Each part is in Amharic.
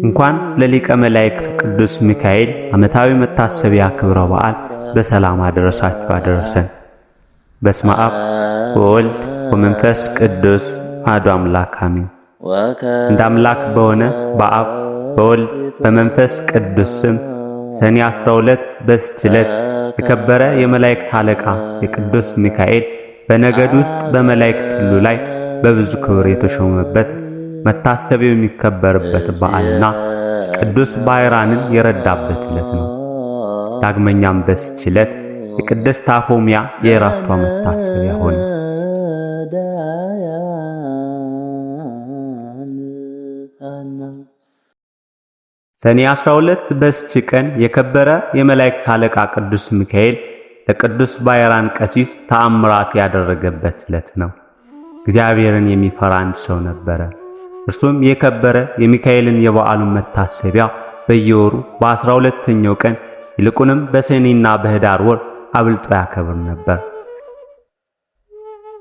እንኳን ለሊቀ መላእክት ቅዱስ ሚካኤል ዓመታዊ መታሰቢያ ክብረ በዓል በሰላም አደረሳችሁ አደረሰን። በስመ አብ ወወልድ ወመንፈስ ቅዱስ አሐዱ አምላክ አሜን። እንደ አምላክ በሆነ በአብ በወልድ በመንፈስ ቅዱስ ስም ሰኔ 12 በዚች ዕለት የከበረ የመላእክት አለቃ የቅዱስ ሚካኤል በነገድ ውስጥ በመላእክት ሁሉ ላይ በብዙ ክብር የተሾመበት መታሰቢያው የሚከበርበት በዓልና ቅዱስ ባይራንን የረዳበት ዕለት ነው። ዳግመኛም በዚች ዕለት የቅድስት አፎምያ የዕረፍቷ መታሰቢያ ሆነ። ሰኔ 12 በዚች ቀን የከበረ የመላእክት አለቃ ቅዱስ ሚካኤል ለቅዱስ ባይራን ቀሲስ ተአምራት ያደረገበት ዕለት ነው። እግዚአብሔርን የሚፈራ አንድ ሰው ነበረ። እርሱም የከበረ የሚካኤልን የበዓሉን መታሰቢያ በየወሩ በ12ኛው ቀን ይልቁንም በሰኔና በህዳር ወር አብልጦ ያከብር ነበር።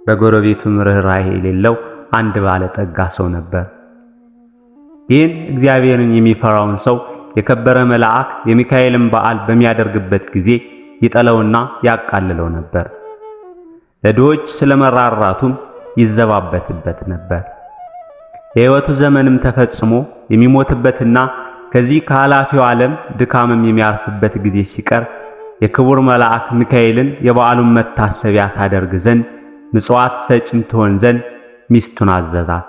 በጎረቤቱም ርኅራኄ የሌለው አንድ ባለጠጋ ሰው ነበር። ይህን እግዚአብሔርን የሚፈራውን ሰው የከበረ መልአክ የሚካኤልን በዓል በሚያደርግበት ጊዜ ይጠለውና ያቃልለው ነበር። ለድሆች ስለመራራቱም ይዘባበትበት ነበር። የሕይወቱ ዘመንም ተፈጽሞ የሚሞትበትና ከዚህ ከኃላፊው ዓለም ድካምም የሚያርፍበት ጊዜ ሲቀር የክቡር መልአክ ሚካኤልን የበዓሉን መታሰቢያ ታደርግ ዘንድ ምጽዋት ሰጪም ትሆን ዘንድ ሚስቱን አዘዛት።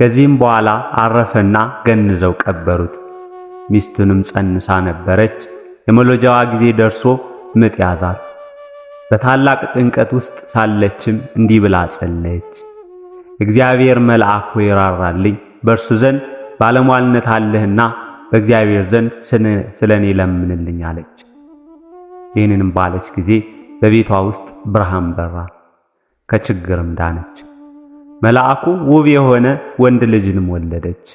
ከዚህም በኋላ አረፈና ገንዘው ቀበሩት። ሚስቱንም ጸንሳ ነበረች። የመሎጃዋ ጊዜ ደርሶ ምጥ ያዛት። በታላቅ ጭንቀት ውስጥ ሳለችም እንዲህ ብላ ጸለየች። እግዚአብሔር መልአክ ሆይ ራራልኝ፣ በእርሱ ዘንድ ባለሟልነት አለህና በእግዚአብሔር ዘንድ ስለኔ ለምንልኝ አለች። ይህንንም ባለች ጊዜ በቤቷ ውስጥ ብርሃን በራ፣ ከችግርም ዳነች። መልአኩ ውብ የሆነ ወንድ ልጅንም ወለደች።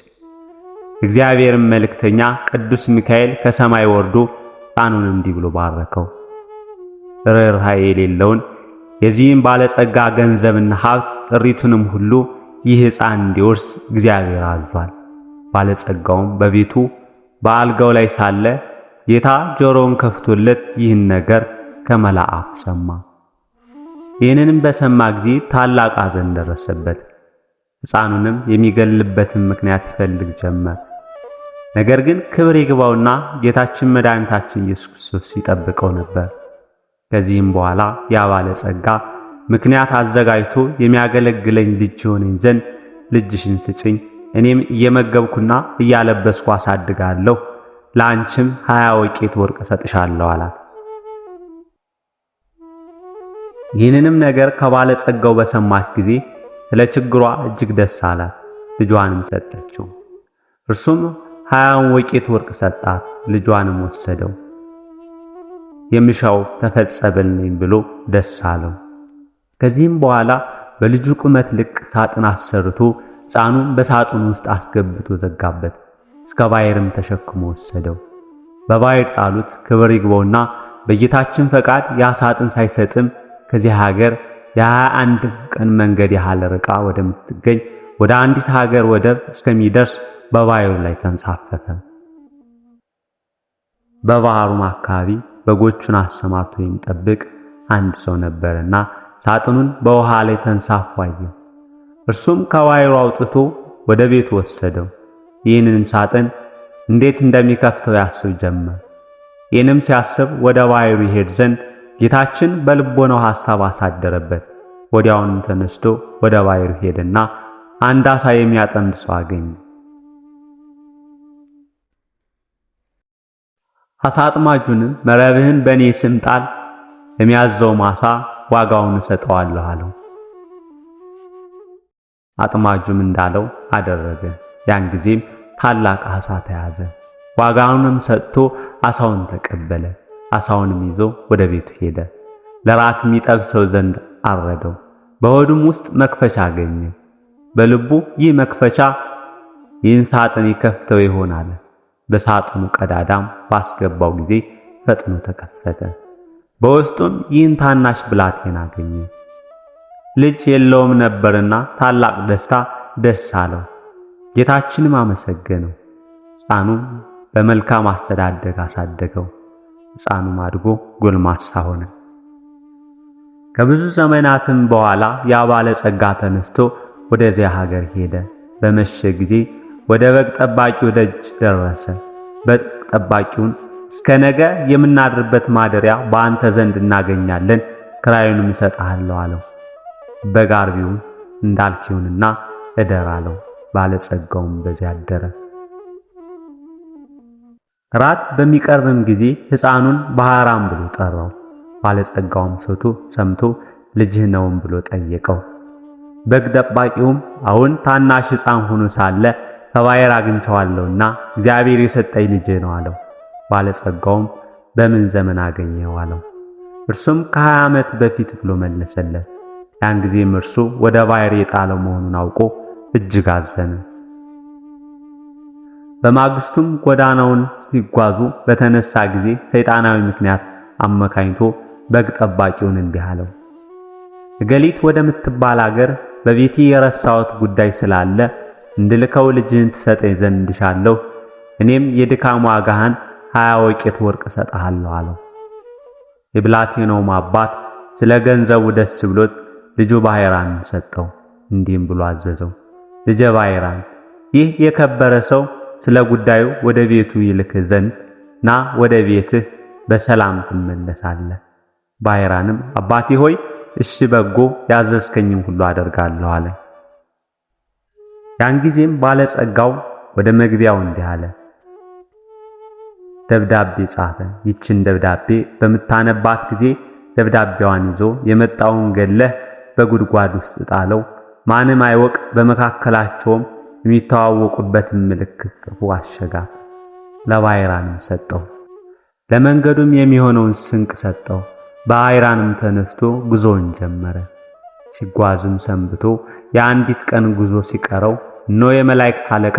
እግዚአብሔርም መልእክተኛ ቅዱስ ሚካኤል ከሰማይ ወርዶ ሕፃኑን እንዲህ ብሎ ባረከው። ርኅራኄ የሌለውን የዚህም ባለጸጋ ገንዘብና ሀብት ጥሪቱንም ሁሉ ይህ ሕፃን እንዲወርስ እግዚአብሔር አዟል። ባለጸጋውም በቤቱ በአልጋው ላይ ሳለ ጌታ ጆሮውን ከፍቶለት ይህን ነገር ከመልአኩ ሰማ። ይህንንም በሰማ ጊዜ ታላቅ ሐዘን ደረሰበት። ሕፃኑንም የሚገልበትን ምክንያት ይፈልግ ጀመር። ነገር ግን ክብር ይግባውና ጌታችን መድኃኒታችን ኢየሱስ ክርስቶስ ይጠብቀው ነበር። ከዚህም በኋላ ያ ባለጸጋ ምክንያት አዘጋጅቶ የሚያገለግለኝ ልጅ ይሆነኝ ዘንድ ልጅሽን ስጭኝ፣ እኔም እየመገብኩና እያለበስኩ አሳድጋለሁ፣ ለአንቺም 20 ወቄት ወርቅ ሰጥሻለሁ አላት። ይህንንም ነገር ከባለጸጋው በሰማች ጊዜ ስለ ችግሯ እጅግ ደስ አላት። ልጇንም ሰጠችው። እርሱም 20 ወቄት ወርቅ ሰጣት። ልጇንም ወሰደው። የሚሻው ተፈጸመልኝ ብሎ ደስ አለው። ከዚህም በኋላ በልጁ ቁመት ልክ ሳጥን አሰርቶ ሕፃኑን በሳጥኑ ውስጥ አስገብቶ ዘጋበት። እስከ ባሕርም ተሸክሞ ወሰደው። በባሕር ጣሉት። ክብር ይግባውና በጌታችን ፈቃድ ያ ሳጥን ሳይሰጥም ከዚህ ሀገር የ21 ቀን መንገድ ያህል ርቃ ወደምትገኝ ወደ አንዲት ሀገር ወደብ እስከሚደርስ በባሕሩ ላይ ተንሳፈፈ። በባሕሩም አካባቢ በጎቹን አሰማርቶ የሚጠብቅ አንድ ሰው ነበርና ሳጥኑን በውሃ ላይ ተንሳፎ አየው። እርሱም ከባሕሩ አውጥቶ ወደ ቤቱ ወሰደው። ይህንንም ሳጥን እንዴት እንደሚከፍተው ያስብ ጀመር። ይህንም ሲያስብ ወደ ባሕሩ ይሄድ ዘንድ ጌታችን በልቦናው ሐሳብ አሳደረበት። ወዲያውንም ተነስቶ ወደ ባሕሩ ሄደና አንድ ዓሣ የሚያጠምድ ሰው አገኘ። ዓሣ አጥማጁንም መረብህን በእኔ ስም ጣል፣ ለሚያዘው ዓሣ ዋጋውን እሰጠዋለሁ አለው። አጥማጁም እንዳለው አደረገ። ያን ጊዜም ታላቅ ዓሣ ተያዘ። ዋጋውንም ሰጥቶ ዓሣውን ተቀበለ። ዓሣውንም ይዞ ወደ ቤቱ ሄደ። ለራትም ይጠብሰው ዘንድ አረደው። በሆዱም ውስጥ መክፈቻ አገኘ። በልቡ ይህ መክፈቻ ይህን ሳጥን ይከፍተው ይሆናል። በሳጥኑ ቀዳዳም ባስገባው ጊዜ ፈጥኖ ተከፈተ። በውስጡም ይህን ታናሽ ብላቴና አገኘ። ልጅ የለውም ነበርና ታላቅ ደስታ ደስ አለው። ጌታችንም አመሰገነው። ሕፃኑም በመልካም አስተዳደግ አሳደገው። ሕፃኑም አድጎ ጎልማሳ ሆነ። ከብዙ ዘመናትም በኋላ ያ ባለጸጋ ተነስቶ ወደዚያ ሀገር ሄደ። በመሸ ጊዜ ወደ በግ ጠባቂው ደጅ ደረሰ። በግ ጠባቂውን እስከ ነገ የምናድርበት ማደሪያ በአንተ ዘንድ እናገኛለን፣ ክራዩንም እሰጥሃለሁ አለው። በግ አርቢውን እንዳልኪውንና እደር አለው። ባለጸጋውም በዚያ አደረ። ራት በሚቀርብም ጊዜ ሕፃኑን ባህራም ብሎ ጠራው። ባለጸጋውም ሰምቶ ልጅህ ነውም ብሎ ጠየቀው። በግ ጠባቂውም አሁን ታናሽ ሕፃን ሆኖ ሳለ ከባሕር አግኝቼዋለሁና እግዚአብሔር የሰጠኝ ልጅህ ነው አለው። ባለጸጋውም በምን ዘመን አገኘው አለው። እርሱም ከ20 ዓመት በፊት ብሎ መለሰለት። ያን ጊዜም እርሱ ወደ ባሕር የጣለው መሆኑን አውቆ እጅግ አዘነ። በማግስቱም ጎዳናውን ሲጓዙ በተነሳ ጊዜ ሰይጣናዊ ምክንያት አመካኝቶ በግ ጠባቂውን እንዲህ አለው፣ እገሊት ወደምትባል አገር በቤቴ የረሳሁት ጉዳይ ስላለ እንድልከው ልጅህን ትሰጠኝ ዘንድ እሻለሁ። እኔም የድካም ዋጋህን 20 ወቄት ወርቅ እሰጥሃለሁ አለው። የብላቴናውም አባት ስለ ገንዘቡ ደስ ብሎት ልጁ ባሕራን ሰጠው። እንዲህም ብሎ አዘዘው፣ ልጄ ባሕራን፣ ይህ የከበረ ሰው ስለ ጉዳዩ ወደ ቤቱ ይልክ ዘንድ ና፣ ወደ ቤትህ በሰላም ትመለሳለህ። ባሕራንም አባቴ ሆይ እሺ፣ በጎ ያዘዝከኝም ሁሉ አደርጋለሁ አለ። ያን ጊዜም ባለጸጋው ወደ መግቢያው እንዲህ አለ፣ ደብዳቤ ጻፈ። ይችን ደብዳቤ በምታነባት ጊዜ ደብዳቤዋን ይዞ የመጣውን ገለህ በጉድጓድ ውስጥ ጣለው። ማንም አይወቅ፣ በመካከላቸውም የሚተዋወቁበትን ምልክት ጽፎ አሸጋት። ለባሕራንም ሰጠው። ለመንገዱም የሚሆነውን ስንቅ ሰጠው። ባሕራንም ተነስቶ ጉዞውን ጀመረ። ሲጓዝም ሰንብቶ የአንዲት ቀን ጉዞ ሲቀረው እነሆ የመላእክት አለቃ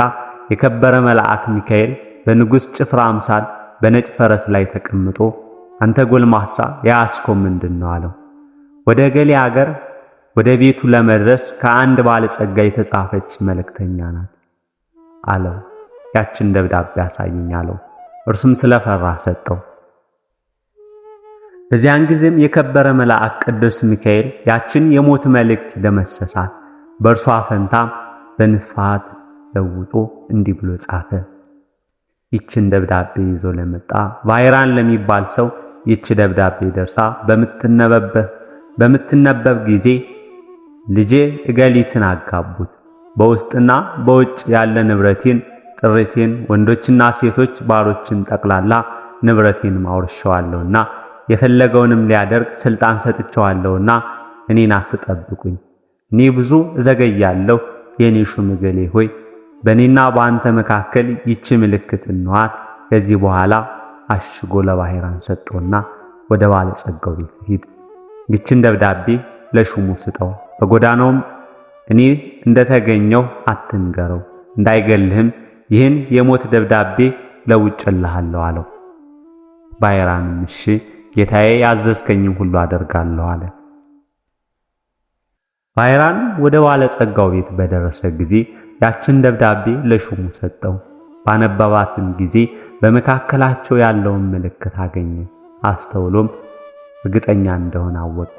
የከበረ መልአክ ሚካኤል በንጉሥ ጭፍራ አምሳል በነጭ ፈረስ ላይ ተቀምጦ አንተ ጎልማሳ የያዝከው ምንድነው አለው። ወደ ገሌ አገር ወደ ቤቱ ለመድረስ ከአንድ ባለጸጋ የተጻፈች መልእክተኛ ናት አለው። ያችን ደብዳቤ አሳየኝ አለው። እርሱም ስለፈራ ሰጠው። በዚያን ጊዜም የከበረ መልአክ ቅዱስ ሚካኤል ያችን የሞት መልእክት ደመሰሳት። በእርሷ ፈንታም በንፋት ለውጦ እንዲህ ብሎ ጻፈ። ይችን ደብዳቤ ይዞ ለመጣ ባሕራን ለሚባል ሰው ይች ደብዳቤ ደርሳ በምትነበብ ጊዜ ልጄ እገሊትን አጋቡት፣ በውስጥና በውጭ ያለ ንብረቴን፣ ጥሪቴን፣ ወንዶችና ሴቶች ባሮችን ጠቅላላ ንብረቴን አውርሼዋለሁና የፈለገውንም ሊያደርግ ስልጣን ሰጥቼዋለሁና እኔን አትጠብቁኝ። እኔ ብዙ እዘገያለሁ። የኔ ሹም እገሌ ሆይ በእኔና በአንተ መካከል ይቺ ምልክት እንዋት። ከዚህ በኋላ አሽጎ ለባሕራን ሰጠውና ወደ ባለጸጋው ቤት ሂድ፣ ይችን ደብዳቤ ለሹሙ ስጠው፣ በጎዳናውም እኔ እንደተገኘው አትንገረው፣ እንዳይገልህም ይህን የሞት ደብዳቤ ለውጭልሃለሁ አለው። ባሕራንም እሺ ጌታዬ፣ ያዘዝከኝም ሁሉ አደርጋለሁ አለ። ባሕራን ወደ ባለጸጋው ቤት በደረሰ ጊዜ ያችን ደብዳቤ ለሹሙ ሰጠው። ባነበባትም ጊዜ በመካከላቸው ያለውን ምልክት አገኘ። አስተውሎም እርግጠኛ እንደሆነ አወቀ።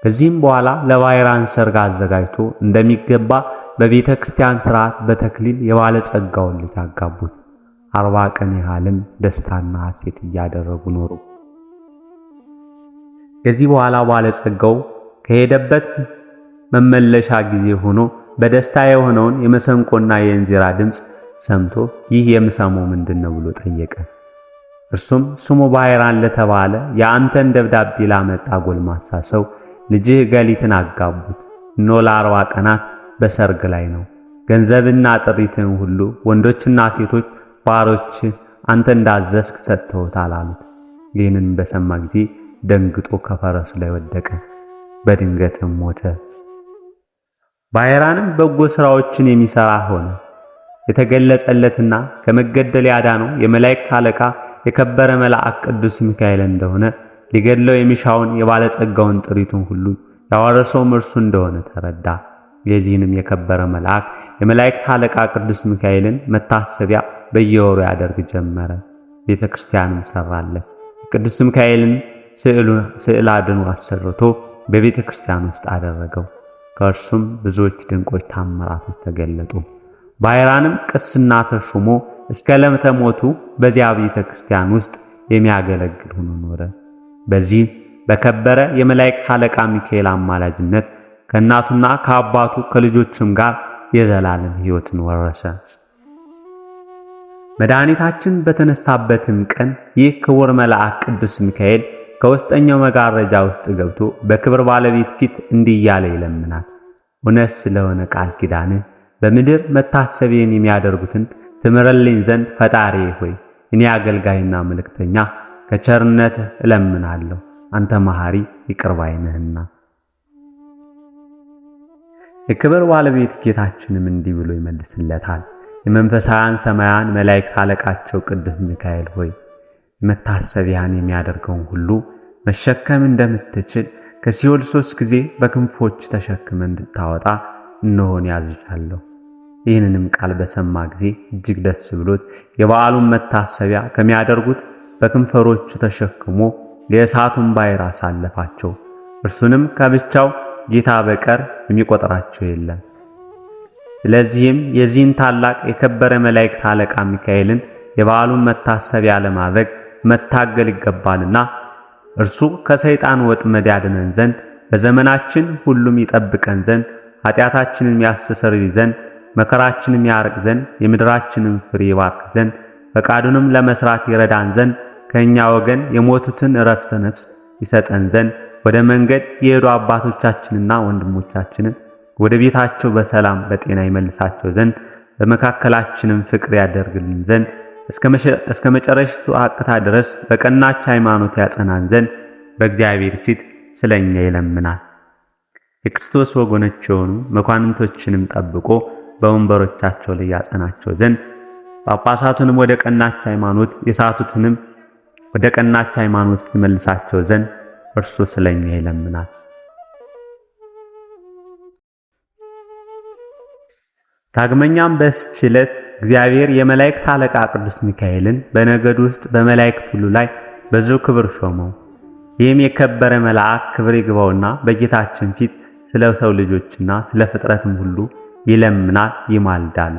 ከዚህም በኋላ ለባሕራን ሰርግ አዘጋጅቶ እንደሚገባ በቤተ ክርስቲያን ሥርዓት በተክሊል የባለጸጋውን ልጅ አጋቡት። 40 ቀን ያህልም ደስታና ሐሴት እያደረጉ ኖሩ። ከዚህ በኋላ ባለጸጋው ከሄደበት መመለሻ ጊዜ ሆኖ በደስታ የሆነውን የመሰንቆና የእንዚራ ድምፅ ሰምቶ ይህ የምሰማው ምንድነው ብሎ ጠየቀ። እርሱም ስሙ ባሕራን ለተባለ የአንተን ደብዳቤ ላመጣ ጎልማሳ ሰው ልጅህ እገሊትን አጋቡት። እነሆ ለ40 ቀናት በሰርግ ላይ ነው። ገንዘብና ጥሪትን ሁሉ ወንዶችና ሴቶች ባሮች አንተ እንዳዘዝክ ሰጥተውታል አሉት። ይህንን በሰማ ጊዜ ደንግጦ ከፈረሱ ላይ ወደቀ፣ በድንገትም ሞተ። ባሕራንም በጎ ሥራዎችን የሚሠራ ሆነ። የተገለጸለትና ከመገደል ያዳነው የመላእክት አለቃ የከበረ መልአክ ቅዱስ ሚካኤል እንደሆነ ሊገድለው የሚሻውን የባለጸጋውን ጥሪቱን ሁሉ ያወረሰውም እርሱ እንደሆነ ተረዳ። የዚህንም የከበረ መልአክ የመላእክት አለቃ ቅዱስ ሚካኤልን መታሰቢያ በየወሩ ያደርግ ጀመረ። ቤተክርስቲያንም ሰራለት። ቅዱስ ሚካኤልን ስዕል አድኖ አሰርቶ በቤተክርስቲያን ውስጥ አደረገው። ከእርሱም ብዙዎች ድንቆች ታምራቶች ተገለጡ። ባይራንም ቅስና ተሾሞ እስከ ዕለተ ሞቱ በዚያ ቤተክርስቲያን ውስጥ የሚያገለግል ሆኖ ኖረ። በዚህ በከበረ የመላእክት አለቃ ሚካኤል አማላጅነት ከእናቱና ከአባቱ ከልጆቹም ጋር የዘላለም ሕይወትን ወረሰ። መድኃኒታችን በተነሳበትም ቀን ይህ ክቡር መልአክ ቅዱስ ሚካኤል ከውስጠኛው መጋረጃ ውስጥ ገብቶ በክብር ባለቤት ፊት እንዲህ እያለ ይለምናል። እውነት ስለሆነ ቃል ኪዳንህ በምድር መታሰቢያን የሚያደርጉትን ትምርልኝ ዘንድ ፈጣሪዬ ሆይ እኔ አገልጋይና መልእክተኛ ከቸርነትህ እለምናለሁ፣ አንተ መሐሪ ይቅር ባይ ነህና። የክብር ባለቤት ጌታችንም እንዲህ ብሎ ይመልስለታል። የመንፈሳውያን ሰማያን መላእክት አለቃቸው ቅዱስ ሚካኤል ሆይ መታሰቢያን የሚያደርገውን ሁሉ መሸከም እንደምትችል ከሲኦል 3 ጊዜ በክንፎች ተሸክመ እንድታወጣ እነሆን ያዝሻለሁ። ይህንንም ቃል በሰማ ጊዜ እጅግ ደስ ብሎት የበዓሉን መታሰቢያ ከሚያደርጉት በክንፈሮቹ ተሸክሞ የእሳቱን ባሕር አሳለፋቸው። እርሱንም ከብቻው ጌታ በቀር የሚቆጥራቸው የለም። ስለዚህም የዚህን ታላቅ የከበረ መላእክት አለቃ ሚካኤልን የበዓሉን መታሰቢያ ለማድረግ መታገል ይገባልና እርሱ ከሰይጣን ወጥመድ ያድነን ዘንድ በዘመናችን ሁሉም ይጠብቀን ዘንድ ኃጢአታችንን ያስተሰርይ ዘንድ መከራችንን ያርቅ ዘንድ የምድራችንን ፍሬ ይባርክ ዘንድ ፈቃዱንም ለመስራት ይረዳን ዘንድ ከኛ ወገን የሞቱትን ዕረፍተ ነፍስ ይሰጠን ዘንድ ወደ መንገድ የሄዱ አባቶቻችንና ወንድሞቻችንን ወደ ቤታቸው በሰላም በጤና ይመልሳቸው ዘንድ በመካከላችንም ፍቅር ያደርግልን ዘንድ እስከ መጨረሻው አቅታ ድረስ በቀናች ሃይማኖት ያጸናን ዘንድ በእግዚአብሔር ፊት ስለኛ ይለምናል። የክርስቶስ ወገኖች የሆኑ መኳንንቶችንም ጠብቆ በወንበሮቻቸው ላይ ያጸናቸው ዘንድ ጳጳሳቱንም ወደ ቀናች ሃይማኖት የሳቱትንም ወደ ቀናች ሃይማኖት ይመልሳቸው ዘንድ እርሱ ስለኛ ይለምናል። ዳግመኛም በዚህች ዕለት እግዚአብሔር የመላእክት አለቃ ቅዱስ ሚካኤልን በነገድ ውስጥ በመላእክት ሁሉ ላይ ብዙ ክብር ሾመው። ይህም የከበረ መልአክ ክብር ይግባውና በጌታችን ፊት ስለ ሰው ልጆችና ስለ ፍጥረትም ሁሉ ይለምናል ይማልዳል።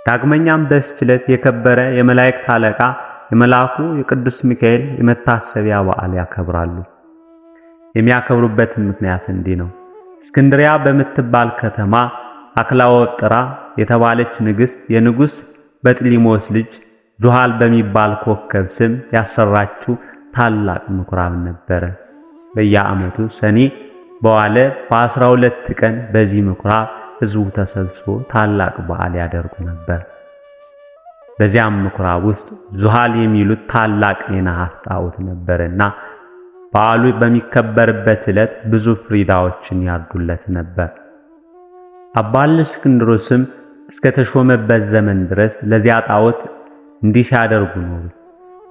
ዳግመኛም በዚህች ዕለት የከበረ የመላእክት አለቃ የመልአኩ የቅዱስ ሚካኤል የመታሰቢያ በዓል ያከብራሉ። የሚያከብሩበትን ምክንያት እንዲህ ነው። እስክንድሪያ በምትባል ከተማ አክላወጥራ የተባለች ንግሥት የንጉሥ በጥሊሞስ ልጅ ዙሃል በሚባል ኮከብ ስም ያሰራችው ታላቅ ምኩራብ ነበረ። በየዓመቱ ሰኔ በዋለ በ12 ቀን በዚህ ምኩራብ ሕዝቡ ተሰብስቦ ታላቅ በዓል ያደርጉ ነበር። በዚያም ምኩራብ ውስጥ ዙሃል የሚሉት ታላቅ የነሐስ ጣዖት ነበርና በዓሉ በሚከበርበት ዕለት ብዙ ፍሪዳዎችን ያርዱለት ነበር። አባ እልእስክንድሮስም እስከ ተሾመበት ዘመን ድረስ ለዚያ ጣዖት እንዲህ ሲያደርጉ ኖሩ።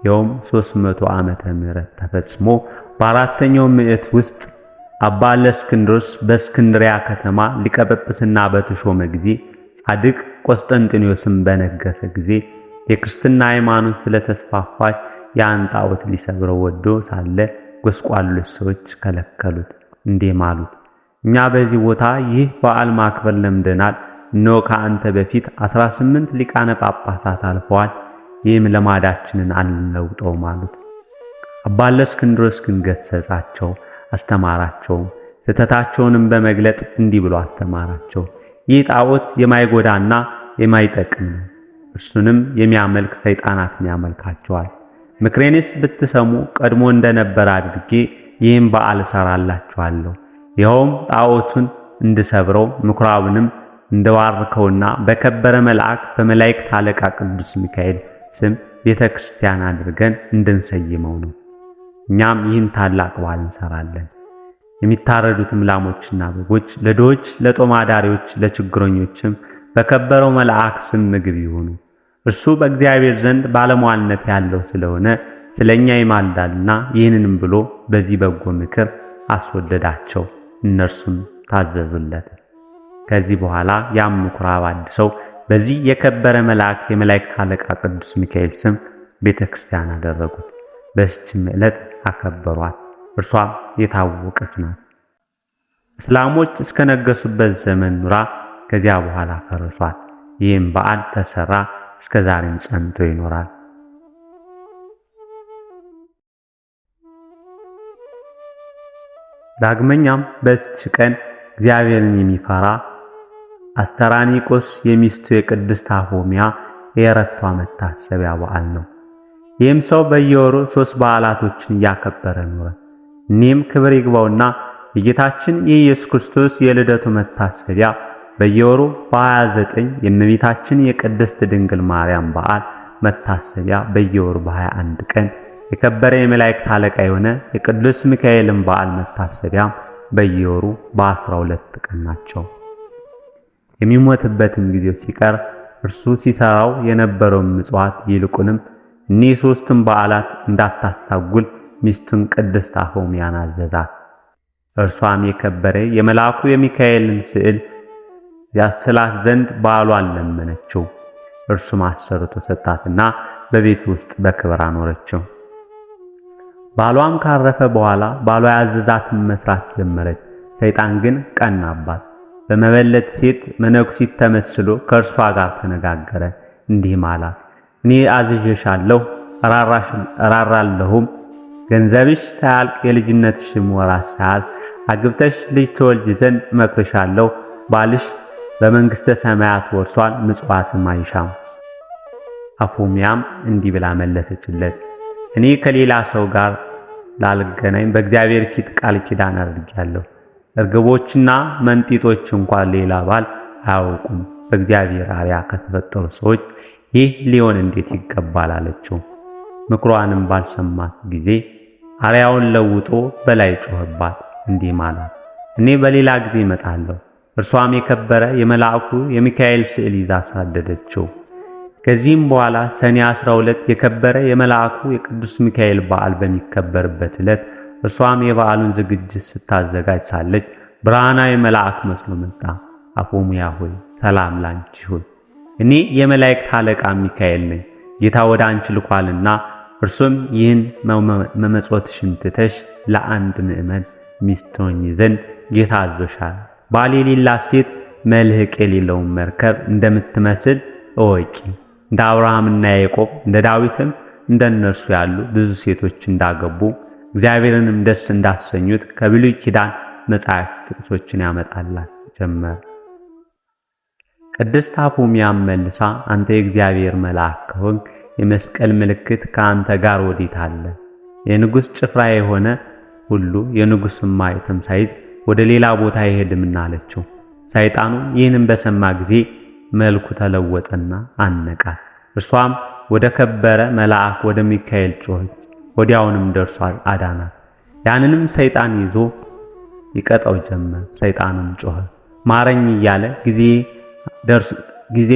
ይኸውም 300 ዓመተ ምህረት ተፈጽሞ በአራተኛው ምዕት ውስጥ አባ እልእስክንድሮስ በእስክንድሪያ ከተማ ሊቀ ጵጵስና በተሾመ ጊዜ ጻድቅ ቆስጠንጢኖስም በነገሰ ጊዜ የክርስትና ሃይማኖት ስለተስፋፋች ያን ጣዖት ሊሰብረው ወዶ ሳለ ጎስቋሎች ሰዎች ከለከሉት። እንዲህም አሉት፣ እኛ በዚህ ቦታ ይህ በዓል ማክበር ለምደናል። እነሆ ከአንተ በፊት 18 ሊቃነ ጳጳሳት አልፈዋል። ይህም ልማዳችንን አንለውጠውም አሉት። አባ እልእስክንድሮስ ግን ገሰጻቸው፣ አስተማራቸው። ስህተታቸውንም በመግለጥ እንዲህ ብሎ አስተማራቸው። ይህ ጣዖት የማይጎዳና የማይጠቅም ነው። እርሱንም የሚያመልክ ሰይጣናትን ያመልካቸዋል። ምክሬንስ ብትሰሙ ቀድሞ እንደነበረ አድርጌ ይህን በዓል እሰራላችኋለሁ። ይኸውም ጣዖቱን እንድሰብረው ምኩራብንም እንደባርከውና በከበረ መልአክ በመላእክት አለቃ ቅዱስ ሚካኤል ስም ቤተክርስቲያን አድርገን እንድንሰይመው ነው። እኛም ይህን ታላቅ በዓል እንሰራለን። የሚታረዱትም ላሞችና በጎች ለድሆች፣ ለጦም አዳሪዎች፣ ለችግረኞችም በከበረው መልአክ ስም ምግብ ይሁኑ። እርሱ በእግዚአብሔር ዘንድ ባለሟልነት ያለው ስለሆነ ስለኛ ይማልዳልና። ይህንንም ብሎ በዚህ በጎ ምክር አስወደዳቸው። እነርሱም ታዘዙለት። ከዚህ በኋላ ያም ምኩራብ አድሰው በዚህ የከበረ መልአክ የመላእክት አለቃ ቅዱስ ሚካኤል ስም ቤተክርስቲያን አደረጉት። በዚህችም ዕለት አከበሯት። እርሷም የታወቀች ናት። እስላሞች እስከነገሱበት ዘመን ኑራ ከዚያ በኋላ ፈረሷት። ይህም በዓል ተሰራ፣ እስከ ዛሬም ጸንቶ ይኖራል። ዳግመኛም በዚች ቀን እግዚአብሔርን የሚፈራ አስተራኒቆስ የሚስቱ የቅድስት አፎሚያ የዕረፍቷ መታሰቢያ በዓል ነው። ይህም ሰው በየወሩ 3 በዓላቶችን እያከበረ ኖረ። እኒህም ክብር ይግባውና የጌታችን የኢየሱስ ክርስቶስ የልደቱ መታሰቢያ በየወሩ በ29፣ የእመቤታችን የቅድስት ድንግል ማርያም በዓል መታሰቢያ በየወሩ በ21 ቀን፣ የከበረ የመላእክት አለቃ የሆነ የቅዱስ ሚካኤልን በዓል መታሰቢያ በየወሩ በ12 ቀን ናቸው። የሚሞትበትም ጊዜው ሲቀር እርሱ ሲሰራው የነበረውን ምጽዋት ይልቁንም እኒህ 3ቱን በዓላት እንዳታስታጉል ሚስቱን ቅድስት አፎሚያን አዘዛት። እርሷም የከበረ የመልአኩ የሚካኤልን ስዕል ያስላት ዘንድ ባሏን ለመነችው። እርሱም አሰርቶ ሰጣትና በቤቱ ውስጥ በክብር አኖረችው። ባሏም ካረፈ በኋላ ባሏ ያዘዛትን መስራት ጀመረች። ሰይጣን ግን ቀናባት። በመበለት ሴት መነኩሲት ተመስሎ ከእርሷ ጋር ተነጋገረ። እንዲህም አላት፣ እኔ አዝዤሻለሁ፣ እራራለሁም። ገንዘብሽ ሳያልቅ የልጅነትሽም ወራት ሳያልቅ አግብተሽ ልጅ ትወልጂ ዘንድ እመክርሻለሁ። ባልሽ በመንግሥተ ሰማያት ወርሷል፣ ምጽዋትም አይሻም። አፎሚያም እንዲህ ብላ መለሰችለት፣ እኔ ከሌላ ሰው ጋር ላልገናኝ በእግዚአብሔር ፊት ቃል ኪዳን አድርጌያለሁ። እርግቦችና መንጢጦች እንኳን ሌላ ባል አያውቁም። በእግዚአብሔር አርአያ ከተፈጠሩ ሰዎች ይህ ሊሆን እንዴት ይገባል አለችው። ምክሯንም ባልሰማት ጊዜ አርአያውን ለውጦ በላይ ጮኸባት፣ እንዲህ አላት፣ እኔ በሌላ ጊዜ እመጣለሁ። እርሷም የከበረ የመልአኩ የሚካኤል ስዕል ይዛ አሳደደችው። ከዚህም በኋላ ሰኔ 12 የከበረ የመልአኩ የቅዱስ ሚካኤል በዓል በሚከበርበት ዕለት እርሷም የበዓሉን ዝግጅት ስታዘጋጅ ሳለች ብርሃናዊ መልአክ መስሎ መጣ። አፎሚያ ሆይ ሰላም ላንቺ ይሁን፣ እኔ የመላእክት አለቃ ሚካኤል ነኝ። ጌታ ወደ አንቺ ልኳልና እርሱም ይህን መመጽወትሽን ትተሽ ለአንድ ምእመን ሚስት ትሆኚ ዘንድ ጌታ አዞሻል። ባል የሌላት ሴት መልህቅ የሌለውን መርከብ እንደምትመስል እወቂ። እንደ አብርሃምና ያዕቆብ እንደ ዳዊትም እንደነርሱ ያሉ ብዙ ሴቶች እንዳገቡ እግዚአብሔርንም ደስ እንዳሰኙት ከብሉይ ኪዳን መጻሕፍት ጥቅሶችን ያመጣላት ጀመር። ቅድስት አፎሚያም መልሳ አንተ የእግዚአብሔር መልአክ ከሆንክ የመስቀል ምልክት ከአንተ ጋር ወዴት አለ? የንጉሥ ጭፍራ የሆነ ሁሉ የንጉሥን ማኅተም ሳይዝ ወደ ሌላ ቦታ አይሄድምና አለችው። ሰይጣኑም ይህንን በሰማ ጊዜ መልኩ ተለወጠና አነቃት። እርሷም ወደ ከበረ መልአክ ወደ ሚካኤል ጮኸች። ወዲያውንም ደርሶ አዳናት። ያንንም ሰይጣን ይዞ ይቀጣው ጀመር። ሰይጣኑም ጮኸ፣ ማረኝ እያለ ጊዜ